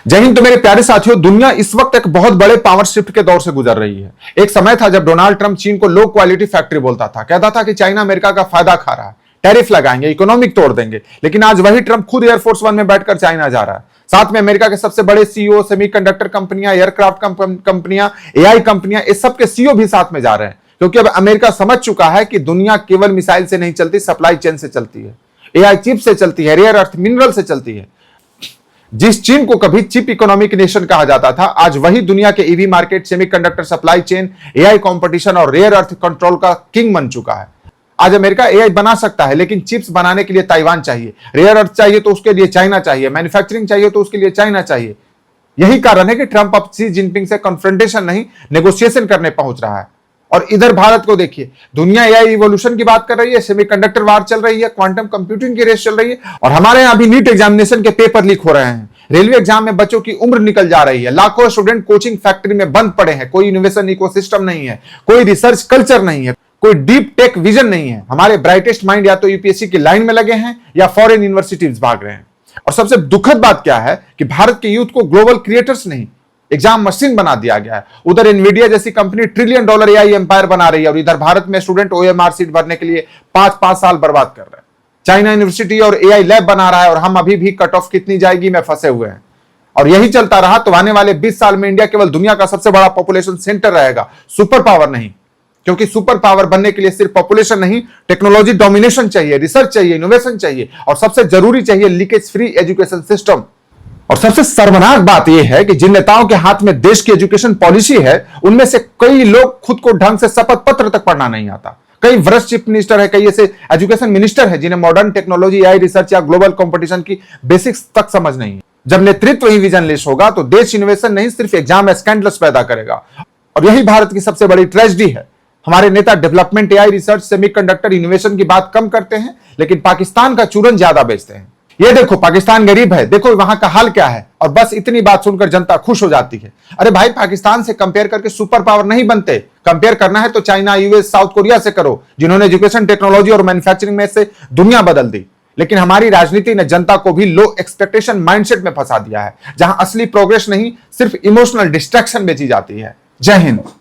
जय हिंद। तो मेरे प्यारे साथियों, दुनिया इस वक्त एक बहुत बड़े पावर शिफ्ट के दौर से गुजर रही है। एक समय था जब डोनाल्ड ट्रंप चीन को लो क्वालिटी फैक्ट्री बोलता था, कहता था कि चाइना अमेरिका का फायदा खा रहा है, टैरिफ लगाएंगे, इकोनॉमिक तोड़ देंगे। लेकिन आज वही ट्रंप खुद एयरफोर्स वन में बैठकर चाइना जा रहा है। साथ में अमेरिका के सबसे बड़े सीईओ, सेमीकंडक्टर कंपनियां, एयरक्राफ्ट कंपनियां, एआई कंपनियां, इस सब के सीईओ भी साथ में जा रहे हैं, क्योंकि अब अमेरिका समझ चुका है कि दुनिया केवल मिसाइल से नहीं चलती, सप्लाई चेन से चलती है, एआई चिप से चलती है, रेयर अर्थ मिनरल से चलती है। जिस चीन को कभी चिप इकोनॉमिक नेशन कहा जाता था, आज वही दुनिया के EV market, semiconductor supply chain, AI competition और रेयर अर्थ कंट्रोल का किंग बन चुका है। आज अमेरिका एआई बना सकता है, लेकिन चिप्स बनाने के लिए ताइवान चाहिए, रेयर अर्थ चाहिए तो उसके लिए चाइना चाहिए, मैन्युफैक्चरिंग चाहिए तो उसके लिए चाइना चाहिए। यही कारण है कि ट्रंप अब शी जिनपिंग से कन्फ्रंटेशन नहीं, नेगोशिएशन करने पहुंच रहा है। और इधर भारत को देखिए, दुनिया एआई इवोल्यूशन की बात कर रही है, सेमीकंडक्टर वार चल रही है, क्वांटम कंप्यूटिंग की रेस चल रही है, और हमारे यहां अभी नीट एग्जामिनेशन के पेपर लीक हो रहे हैं। रेलवे एग्जाम में बच्चों की उम्र निकल जा रही है, लाखों स्टूडेंट कोचिंग फैक्ट्री में बंद पड़े हैं, कोई इनोवेशन इकोसिस्टम नहीं है, कोई रिसर्च कल्चर नहीं है, कोई डीप टेक विजन नहीं है। हमारे ब्राइटेस्ट माइंड या तो यूपीएससी की लाइन में लगे हैं या फॉरेन यूनिवर्सिटीज भाग रहे हैं। और सबसे दुखद बात क्या है कि भारत के यूथ को ग्लोबल क्रिएटर्स नहीं, एग्जाम मशीन बना दिया गया है। उधर एनवीडिया जैसी कंपनी $1 ट्रिलियन एआई एम्पायर बना रही है, और इधर भारत में स्टूडेंट ओएमआर सीट भरने के लिए 5-5 साल बर्बाद कर रहे हैं। चाइना यूनिवर्सिटी और एआई लैब बना रहा है, और हम अभी भी कट ऑफ कितनी जाएगी में फंसे हुए हैं। और यही चलता रहा तो आने वाले 20 साल में इंडिया केवल दुनिया का सबसे बड़ा पॉपुलेशन सेंटर रहेगा, सुपर पावर नहीं। क्योंकि सुपर पावर बनने के लिए सिर्फ पॉपुलेशन नहीं, टेक्नोलॉजी डोमिनेशन चाहिए, रिसर्च चाहिए, इनोवेशन चाहिए, और सबसे जरूरी चाहिए लीकेज फ्री एजुकेशन सिस्टम। और सबसे शर्मनाक बात यह है कि जिन नेताओं के हाथ में देश की एजुकेशन पॉलिसी है, उनमें से कई लोग खुद को ढंग से शपथ पत्र तक पढ़ना नहीं आता। कई वरिष्ठ चीफ मिनिस्टर है, कई ऐसे एजुकेशन मिनिस्टर है जिन्हें मॉडर्न टेक्नोलॉजी, एआई रिसर्च या ग्लोबल कंपटीशन की बेसिक्स तक समझ नहीं है। जब नेतृत्व ही विजनलेस होगा तो देश इनोवेशन नहीं, सिर्फ एग्जाम स्कैंडल्स पैदा करेगा। और यही भारत की सबसे बड़ी ट्रेजेडी है। हमारे नेता development, AI research, semiconductor, innovation की बात कम करते हैं, लेकिन पाकिस्तान का चूरन ज्यादा बेचते हैं। ये देखो, पाकिस्तान गरीब है, देखो वहां का हाल क्या है, और बस इतनी बात सुनकर जनता खुश हो जाती है। अरे भाई, पाकिस्तान से कंपेयर करके सुपर पावर नहीं बनते। कंपेयर करना है तो चाइना, यूएस, साउथ कोरिया से करो, जिन्होंने एजुकेशन, टेक्नोलॉजी और मैन्युफैक्चरिंग में से दुनिया बदल दी। लेकिन हमारी राजनीति ने जनता को भी लो एक्सपेक्टेशन माइंडसेट में फंसा दिया है, जहां असली प्रोग्रेस नहीं, सिर्फ इमोशनल डिस्ट्रैक्शन बेची जाती है। जय हिंद।